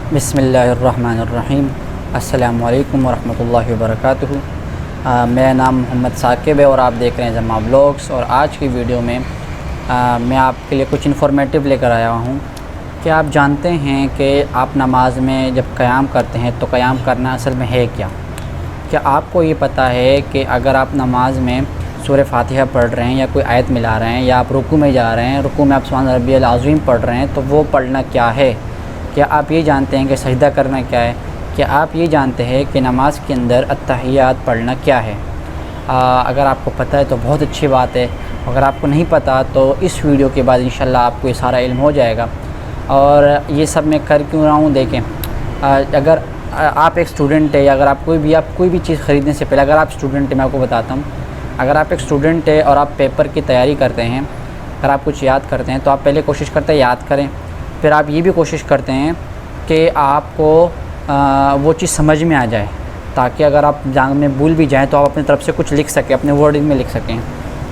बिस्मिल्लाहिर्रहमानिर्रहीम। अस्सलामु अलैकुम वरहमतुल्लाहि वबरकातुहू। मेरा नाम मोहम्मद साकिब है और आप देख रहे हैं जमा ब्लॉग्स। और आज की वीडियो में मैं आपके लिए कुछ इन्फॉर्मेटिव लेकर आया हूँ कि आप जानते हैं कि आप नमाज में जब क़याम करते हैं तो क़याम करना असल में है क्या आपको ये पता है कि अगर आप नमाज में सूरह फातिहा पढ़ रहे हैं या कोई आयत मिला रहे हैं या आप रुकू में जा रहे हैं, रुकू में आप सुभान रब्बियल अज़ीम पढ़ रहे हैं, तो वो पढ़ना क्या है? क्या आप ये जानते हैं कि सजदा करना क्या है? क्या आप ये जानते हैं कि नमाज के अंदर अत्तहियात पढ़ना क्या है? अगर आपको पता है तो बहुत अच्छी बात है। अगर आपको नहीं पता तो इस वीडियो के बाद इंशाल्लाह आपको ये सारा इल्म हो जाएगा। और ये सब मैं कर क्यों रहा हूँ, देखें, अगर आप एक स्टूडेंट है या अगर आप कोई भी चीज़ ख़रीदने से पहले, अगर आप स्टूडेंट है, मैं आपको बताता हूँ, अगर आप एक स्टूडेंट है और आप पेपर की तैयारी करते हैं, अगर आप कुछ याद करते हैं तो आप पहले कोशिश करते हैं याद करें। फिर आप ये भी कोशिश करते हैं कि आपको वो चीज़ समझ में आ जाए, ताकि अगर आप जान में भूल भी जाएँ तो आप अपनी तरफ से कुछ लिख सकें, अपने वर्डिंग में लिख सकें।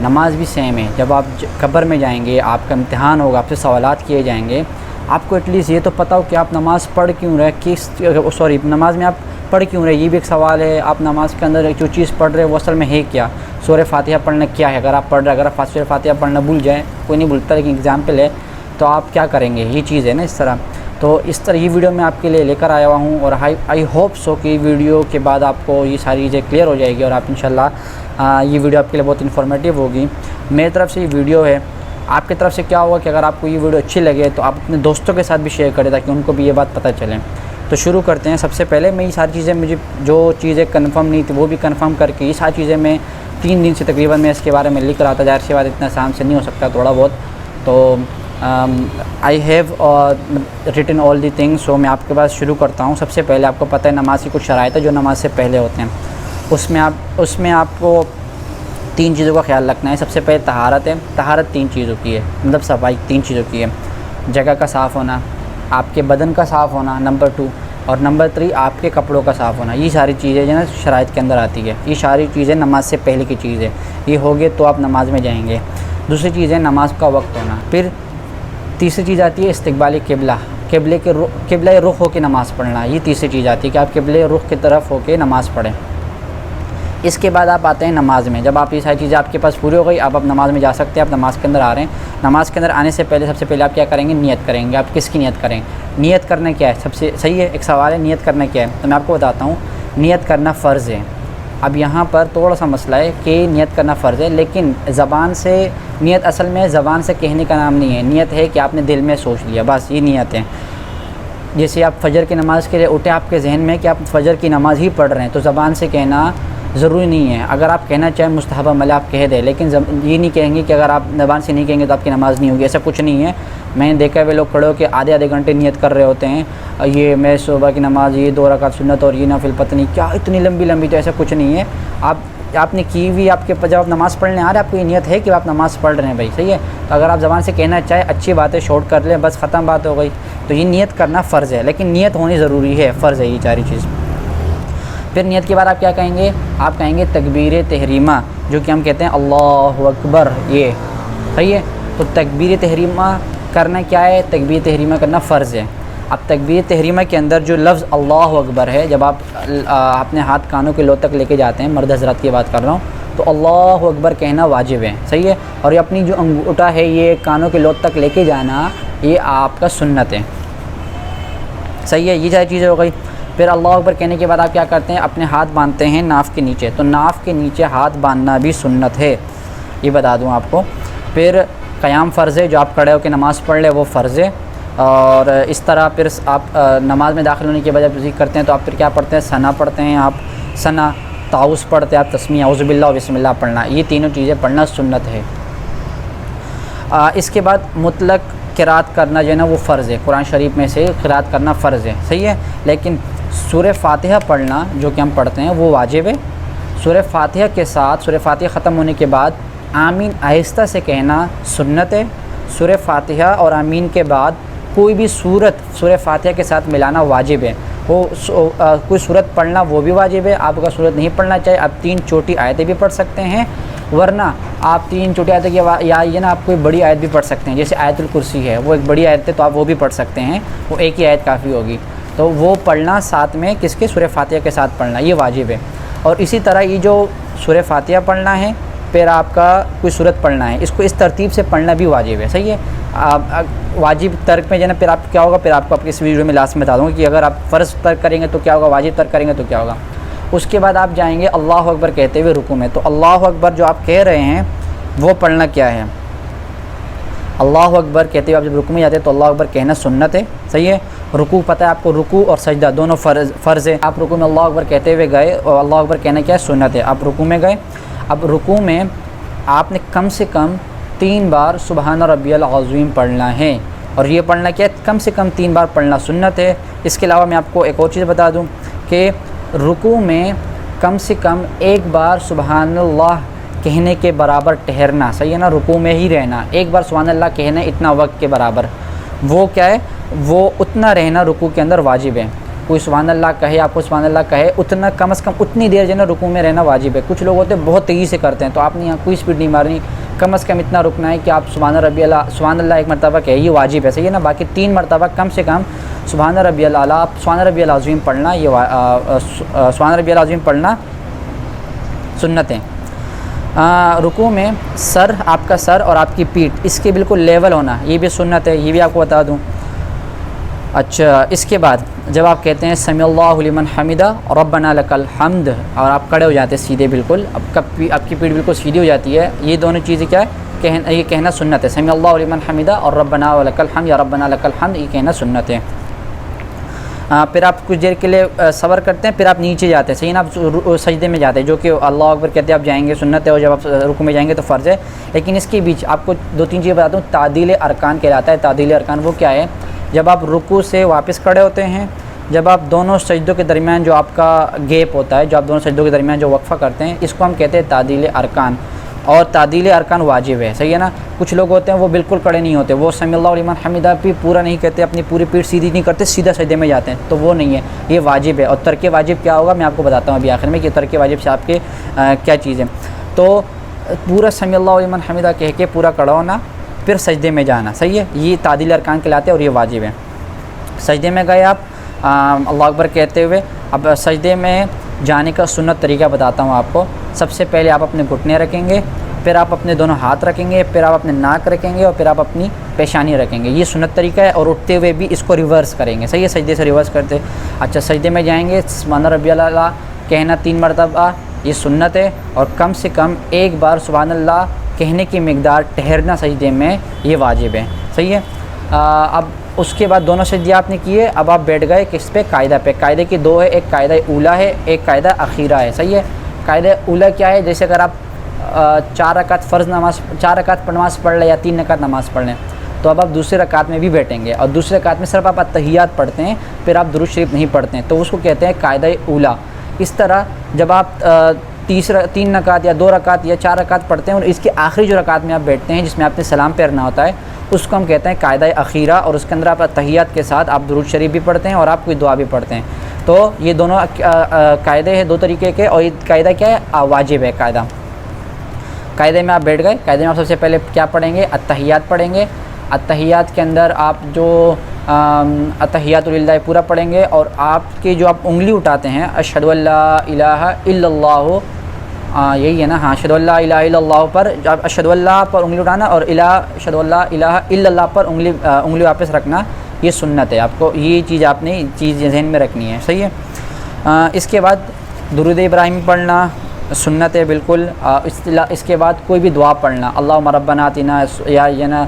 नमाज भी सेम है। जब आप कब्र में जाएंगे, आपका इम्तिहान होगा, आपसे सवालात किए जाएंगे, आपको एटलीस्ट ये तो पता हो कि आप नमाज़ पढ़ क्यों रहे, नमाज में आप पढ़ क्यों रहे, ये भी एक सवाल है। आप नमाज के अंदर जो चीज़ पढ़ रहे हैं वो असल में है क्या? सूरह फातिहा पढ़ना क्या है? अगर आप पढ़ रहे, अगर आप सूरह फातिहा पढ़ना भूल जाए, कोई नहीं भूलता, लेकिन एग्ज़ाम्पल है, तो आप क्या करेंगे? ये चीज़ है ना इस तरह। तो इस तरह ये वीडियो मैं आपके लिए लेकर आया हुआ हूँ और आई होप सो कि वीडियो के बाद आपको ये सारी चीज़ें क्लियर हो जाएगी और आप इंशाल्लाह ये वीडियो आपके लिए बहुत इन्फॉर्मेटिव होगी। मेरी तरफ से ये वीडियो है। आपकी तरफ से क्या होगा कि अगर आपको ये वीडियो अच्छी लगे तो आप अपने दोस्तों के साथ भी शेयर करें, ताकि उनको भी ये बात पता चले। तो शुरू करते हैं। सबसे पहले मैं ये सारी चीज़ें, मुझे जो चीज़ें कंफर्म नहीं थी वो भी कंफर्म करके, ये सारी चीज़ें मैं 3 दिन से तकरीबन मैं इसके बारे में लिख रहा था। ज़ाहिर सी बात इतना आसान से नहीं हो सकता, थोड़ा बहुत। तो I have written all the things. So मैं आपके पास शुरू करता हूँ। सबसे पहले आपको पता है नमाज की कुछ शराइत है जो नमाज से पहले होते हैं। उसमें आपको 3 चीज़ों का ख्याल रखना है। सबसे पहले तहारत है। तहारत 3 चीज़ों की है, मतलब सफाई 3 चीज़ों की है। जगह का साफ़ होना, आपके बदन का साफ़ होना, नंबर 2, और नंबर 3 आपके कपड़ों का साफ़ होना। ये सारी चीज़ें जो है ना शराइत के अंदर आती है। ये सारी चीज़ें नमाज से पहले की चीज़ है। ये हो गए तो आप नमाज में जाएंगे। दूसरी चीज़ है नमाज का वक्त होना। फिर तीसरी चीज़ आती है इस्तिक़बाल क़िबला, क़िबला रुख होकर नमाज़ पढ़ना। ये तीसरी चीज़ आती है कि आप क़िबला रुख की तरफ होकर नमाज़ पढ़ें। इसके बाद आप आते हैं नमाज में। जब आप ये सारी चीज़ें आपके पास पूरी हो गई, आप नमाज में जा सकते हैं। आप नमाज़ के अंदर आ रहे हैं। नमाज़ के अंदर आने से पहले सबसे पहले आप क्या करेंगे? नियत करेंगे। आप किसकी नियत करें? नियत करना क्या है? सबसे सही है, एक सवाल है, नियत करना क्या है? तो मैं आपको बताता हूँ। नियत करना फ़र्ज़ है। अब यहाँ पर थोड़ा सा मसला है कि नियत करना फ़र्ज़ है, लेकिन ज़बान से नियत असल में ज़बान से कहने का नाम नहीं है। नियत है कि आपने दिल में सोच लिया, बस ये नियत है। जैसे आप फ़जर की नमाज़ के लिए उठे, आपके जहन में कि आप फ़जर की नमाज़ ही पढ़ रहे हैं, तो ज़बान से कहना ज़रूरी नहीं है। अगर आप कहना चाहें मुस्तहब अमल आप कह दें, लेकिन ये नहीं कहेंगे कि अगर आप ज़बान से नहीं कहेंगे तो आपकी नमाज़ नहीं होगी। ऐसा कुछ नहीं है। मैंने देखा है वे लोग खड़े होकर आधे घंटे नियत कर रहे होते हैं, ये मैं सुबह की नमाज़, ये 2 रकात सुन्नत और ये नफिल, पता नहीं क्या इतनी लंबी। तो ऐसा कुछ नहीं है। आपने की हुई, आपके जब आप नमाज़ पढ़ने आ रहे हैं, आपको ये नियत है कि आप नमाज़ पढ़ रहे हैं भाई, सही है। तो अगर आप ज़बान से कहना चाहें, अच्छी बात है, शॉर्ट कर लें, बस ख़त्म बात हो गई। तो ये नियत करना फ़र्ज़ है, लेकिन नियत होनी ज़रूरी है, फ़र्ज़ है ये सारी चीज़। फिर नियत के बाद आप क्या कहेंगे? आप कहेंगे तकबीर तहरीमा, जो कि हम कहते हैं अल्लाहु अकबर, ये सही है। तो तकबीर तहरीमा करना क्या है? तकबीर तहरीमा करना फ़र्ज़ है। अब तकबीर तहरीमा के अंदर जो लफ्ज़ अल्लाहु अकबर है, जब आप अपने हाथ कानों के लो तक लेके जाते हैं, मर्द हज़रात की बात कर रहा हूँ, तो अल्लाहु अकबर कहना वाजिब है, सही है। और ये अपनी जो अंगूठा है ये कानों के लो तक लेके जाना, ये आपका सुन्नत है, सही है। ये सारी चीज़ें हो गई। फिर अल्लाह अकबर कहने के बाद आप क्या करते हैं? अपने हाथ बांधते हैं नाफ़ के नीचे। तो नाफ़ के नीचे हाथ बांधना भी सुन्नत है, ये बता दूं आपको। फिर क़याम फ़र्ज़ है, जो आप खड़े होकर नमाज़ पढ़ ले वो फ़र्ज़ है। और इस तरह फिर आप नमाज में दाखिल होने के बाद जब ज़िक्र करते हैं तो आप फिर क्या पढ़ते हैं? सना पढ़ते हैं आप, सना, ताउस पढ़ते हैं आप, तस्मीह, औज़ु बिल्लाह बिस्मिल्लाह पढ़ना। ये तीनों चीज़ें पढ़ना सुन्नत है। इसके बाद मुतलक क़िराअत करना जो है ना वो फ़र्ज़ है। कुरान शरीफ में से क़िराअत करना फ़र्ज़ है, सही है। लेकिन सूरह फातिहा पढ़ना जो कि हम पढ़ते हैं वो वाजिब है। सूरह फातिहा के साथ, सूरह फातिहा ख़त्म होने के बाद आमीन आहिस्ता से कहना सुन्नत है। सूरह फातिहा और आमीन के बाद कोई भी सूरत सूरह फातिहा के साथ मिलाना वाजिब है। वो कोई सूरत पढ़ना वो भी वाजिब है। आप अगर सूरत नहीं पढ़ना चाहे, आप 3 छोटी आयतें भी पढ़ सकते हैं, वरना आप 3 छोटी आयतें या ये ना आप कोई बड़ी आयत भी पढ़ सकते हैं। जैसे आयतुल कुर्सी है, वो एक बड़ी आयत है, तो आप वो भी पढ़ सकते हैं, वो एक ही आयत काफ़ी होगी। तो वो पढ़ना साथ में किसके, सूरह फातिहा के साथ पढ़ना, ये वाजिब है। और इसी तरह ये जो सूरह फातिहा पढ़ना है, फिर आपका कोई सूरत पढ़ना है, इसको इस तरतीब से पढ़ना भी वाजिब है, सही है। वाजिब तर्क में जो है ना, फिर आप क्या होगा, फिर आपको आपकी इस वीडियो में लास्ट में बता दूँगा कि अगर आप फ़र्ज़ तर्क करेंगे तो क्या होगा, वाजिब तर्क करेंगे तो क्या होगा। उसके बाद आप जाएंगे अल्लाह अकबर कहते हुए रुकू में। तो अल्लाह अकबर जो आप कह रहे हैं वो पढ़ना क्या है, अल्लाह अकबर कहते हुए आप जब रुकू में जाते हैं तो अल्लाह अकबर कहना सुन्नत है, सही है। रुकू पता है आपको, रुकू और सजदा दोनों फ़र्ज़ है। आप रुकू में अल्लाह अकबर कहते हुए गए और अल्लाह अकबर कहना क्या है, सुन्नत है। आप रुकू में गए, अब रुकू में आपने कम से कम 3 बार सुबहान रब्बियल अज़ीम पढ़ना है, और ये पढ़ना क्या है, कम से कम 3 बार पढ़ना सुन्नत है। इसके अलावा मैं आपको एक और चीज़ बता दूँ कि रुकू में कम से कम 1 बार सुबहानल्लाह कहने के बराबर ठहरना, सही है ना, रुकू में ही रहना। 1 बार सुबहानल्लाह कहना इतना वक्त के बराबर, वो क्या है, वो उतना रहना रुकू के अंदर वाजिब है। कोई सुबहानल्लाह कहे, आपको सुबहानल्लाह कहे, उतना कम से कम उतनी देर जो है ना रुकू में रहना वाजिब है। कुछ लोग होते हैं बहुत तेज़ी से करते हैं, तो आपने यहाँ कोई स्पीड नहीं मारनी, कम से कम इतना रुकना है कि आप सुबहानल्लाह 1 मरतबा कहे, ये वाजिब है, सही है ना। बाकी 3 मरतबा कम से कम सुबहान रब्बियल आला, आप सुबहान रब्बियल अज़ीम पढ़ना, ये सुबहान रब्बियल अज़ीम पढ़ना सुन्नत है। रुकू में सर, आपका सर और आपकी पीठ इसके बिल्कुल लेवल होना, ये भी सुन्नत है, ये भी आपको बता दूँ। अच्छा, इसके बाद जब आप कहते हैं समिअल्लाहु लिमन हमिदा और रब्बना लकल हम्द, और आप खड़े हो जाते हैं सीधे, बिल्कुल आपकी पीठ बिल्कुल सीधी हो जाती है, ये दोनों चीज़ें क्या है, ये कहना सुन्नत है। समिअल्लाहु लिमन हमिदा और रब्बना लकल हम्द या रब्बना लकल हम्द, ये कहना सुन्नत है। फिर आप कुछ देर के लिए सब्र करते हैं, फिर आप नीचे जाते हैं, सही ना, आप सजदे में जाते हैं, जो कि अल्लाह अकबर कहते हैं आप जाएंगे सुन्नत है, और जब आप रुकू में जाएंगे तो फ़र्ज़ है। लेकिन इसके बीच आपको 2-3 चीज़ें बताता हूँ। तादील अरकान कहलाता है। तादील अरकान वो क्या है, जब आप रुकू से वापस खड़े होते हैं, जब आप दोनों सजदों के दरमियान जो आपका गैप होता है, जो आप दोनों सजदों के दरमियान जो वक्फ़ा करते हैं, इसको हम कहते हैं तादील अरकान। और तादील अरकान वाजिब है, सही है ना। कुछ लोग होते हैं वो बिल्कुल खड़े नहीं होते, वो समिअल्लाहु लिमन हमिदा भी पूरा नहीं कहते, अपनी पूरी पीठ सीधी नहीं करते, सीधा सजदे में जाते हैं, तो वो नहीं है, ये वाजिब है। और तर्क वाजिब क्या होगा, मैं आपको बताता हूँ अभी आखिर में कि तर्क वाजिब से आपके क्या चीज़ है। तो पूरा समिअल्लाहु लिमन हमिदा कह के पूरा खड़ा होना, फिर सजदे में जाना, सही है, ये तादील अरकान कहलाते हैं और ये वाजिब है। सजदे में गए आप अल्लाह अकबर कहते हुए, अब सजदे में जाने का सुन्नत तरीका बताता हूँ आपको। सबसे पहले आप अपने घुटने रखेंगे, फिर आप अपने दोनों हाथ रखेंगे, फिर आप अपने नाक रखेंगे, और फिर आप अपनी पेशानी रखेंगे, ये सुन्नत तरीका है। और उठते हुए भी इसको रिवर्स करेंगे, सही है, सजदे से रिवर्स करते। अच्छा, सजदे में जाएंगे, सुब्हान रब्बियल आला कहना 3 मरतबा, ये सुन्नत है। और कम से कम 1 बार सुब्हान अल्लाह कहने की मिकदार ठहरना सजदे में, ये वाजिब है, सही है। अब उसके बाद दोनों सजदे आपने किए, अब आप बैठ गए किस पे, कायदा पे। कायदे की 2 है, एक कायदा ऊला है, एक कायदा अखीरा है, सही है। कायदा ऊला क्या है, जैसे अगर आप 4 रकात फ़र्ज़ नमाज, 4 रकात नमाज़ पढ़ लें या 3 रकात नमाज़ पढ़ लें, तो अब आप दूसरे रकात में भी बैठेंगे, और दूसरे रकात में सिर्फ आप अत्तहियात पढ़ते हैं, फिर आप दुरूद शरीफ नहीं पढ़ते हैं, तो उसको कहते हैं कायदा ऊला। इस तरह जब आप 3 रकात या 2 रकात या 4 रकात पढ़ते हैं, और इसके आखिरी जो रकात में आप बैठते हैं जिसमें आपने सलाम फेरना होता है, उसको हम कहते हैं कायदा अखीरा। और उसके अंदर आप तहियात के साथ आप दुरूद शरीफ भी पढ़ते हैं और आप कोई दुआ भी पढ़ते हैं। तो ये दोनों कायदे हैं 2 तरीके के, और ये कायदा क्या है, वाजिब है कायदा। कायदे में आप बैठ गए, कायदे में आप सबसे पहले क्या पढ़ेंगे, अत्तहियात पढ़ेंगे। अत्तहियात के अंदर आप जो अत्तहियातु लिल्लाह पूरा पढ़ेंगे, और आपके जो आप उंगली उठाते हैं, अशहदु अल्ला इलाहा इल्लल्लाहु, यही है ना, हाँ, अशहदु अल्ला इलाहा इल्लल्लाह पर जब अशहदु अल्लाह पर उंगली उठाना, और अशहदु अल्ला इलाहा इल्लल्लाह पर उंगली वापस रखना, ये सुन्नत है। आपको ये चीज़ आपने जहन में रखनी है, सही है। इसके बाद दुरूद इब्राहिम पढ़ना सुन्नत है बिल्कुल। इसके बाद कोई भी दुआ पढ़ना, अल्लाहुम्मा रब्बना आतिना, या ना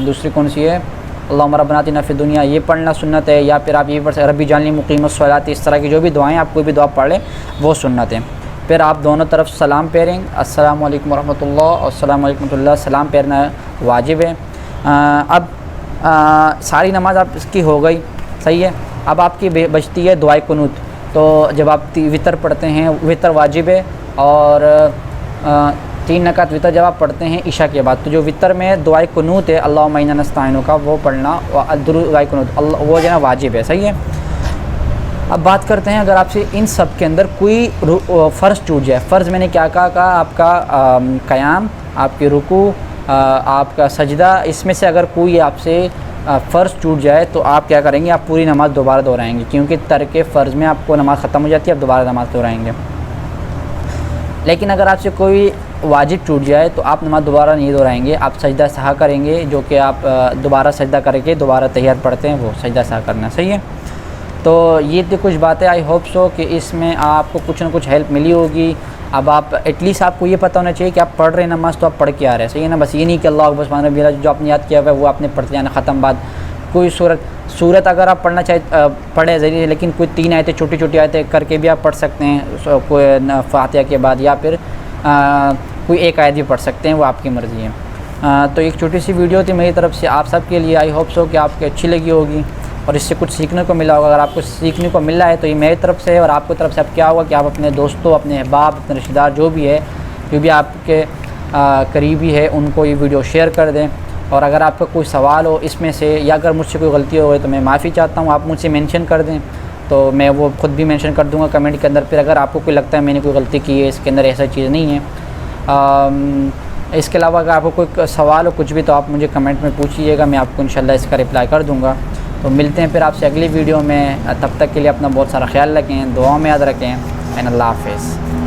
दूसरी कौन सी है, अल्लाहुम्मा रब्बना आतिना फिद दुनिया, ये पढ़ना सुन्नत है। या फिर आप ये पढ़ सकते रब्बी जालनी मुक़ीमस्सलात, इस तरह की जो भी दुआएं, आप कोई भी दुआ पढ़ लें, वो सुन्नत है। फिर आप दोनों तरफ सलाम फेरेंगे, अस्सलामु अलैकुम रहमतुल्लाह और अस्सलामु अलैकुम रहमतुल्लाह, सलाम फेरना वाजिब है। अब सारी नमाज आपकी हो गई, सही है। अब आपकी बचती है दुआए कुनूत। तो जब आप वितर पढ़ते हैं, वितर वाजिब है। और 3 रकात वितर जब आप पढ़ते हैं ईशा के बाद, तो जो वितर में दुआए कुनूत है, अल्लाहुम्मा इन्ना नस्तईनु का, वो पढ़ना, दुआए कुनूत वो जो है वाजिब है, सही है। अब बात करते हैं, अगर आपसे इन सब के अंदर कोई फ़र्ज़ छूट जाए, फ़र्ज़ मैंने क्या कहा आपका क़याम, आपकी रुकू, आपका सजदा, इसमें से अगर कोई आपसे फ़र्ज़ छूट जाए तो आप क्या करेंगे, आप पूरी नमाज़ दोबारा दोहराएंगे, क्योंकि तर्क फ़र्ज़ में आपको नमाज़ ख़त्म हो जाती है, आप दोबारा नमाज़ दोहराएंगे। लेकिन अगर आपसे कोई वाजिब छूट जाए तो आप नमाज़ दोबारा नहीं दोहराएंगे, आप सजदा सहा करेंगे, जो कि आप दोबारा सजदा करके दोबारा तहियत पढ़ते हैं, वो सजदा सहा करना। सही है। तो ये थी कुछ बातें, आई होप सो कि इसमें आपको कुछ ना कुछ हेल्प मिली होगी। अब आप एटलीस्ट आपको ये पता होना चाहिए कि आप पढ़ रहे हैं नमाज़, तो आप पढ़ के आ रहे हैं। सही है ना। बस ये नहीं कि अल्लाह बस मानो बिला जो आपने याद किया हुआ है वो आपने पढ़ते जाना, ख़त्म बात। कोई सूरत अगर आप पढ़ना चाहे पढ़े ज़रिए, लेकिन कोई 3 आयतें छोटी छोटी आयतें करके भी आप पढ़ सकते हैं कोई फातिहा के बाद, या फिर कोई एक आयत भी पढ़ सकते हैं, वो आपकी मर्ज़ी है। तो एक छोटी सी वीडियो थी मेरी तरफ़ से आप सब के लिए। आई होप सो कि आपको अच्छी लगी होगी और इससे कुछ सीखने को मिला होगा। अगर आपको सीखने को मिला है तो ये मेरी तरफ़ से है, और आपकी तरफ से अब क्या होगा कि आप अपने दोस्तों, अपने अहबाब, अपने रिश्तेदार जो भी आपके करीबी है, उनको ये वीडियो शेयर कर दें। और अगर आपका कोई सवाल हो इसमें से, या अगर मुझसे कोई गलती हो तो मैं माफ़ी चाहता हूँ, आप मुझसे मेंशन कर दें तो मैं वो ख़ुद भी मेंशन कर दूँगा कमेंट के अंदर। फिर अगर आपको कोई लगता है मैंने कोई गलती की है, इसके अंदर ऐसा चीज़ नहीं है। इसके अलावा अगर आपको कोई सवाल हो कुछ भी, तो आप मुझे कमेंट में पूछिएगा, मैं आपको इंशाल्लाह इसका रिप्लाई कर दूँगा। तो मिलते हैं फिर आपसे अगली वीडियो में। तब तक के लिए अपना बहुत सारा ख्याल रखें, दुआओं में याद रखें। एंड अल्लाह हाफ़िज़।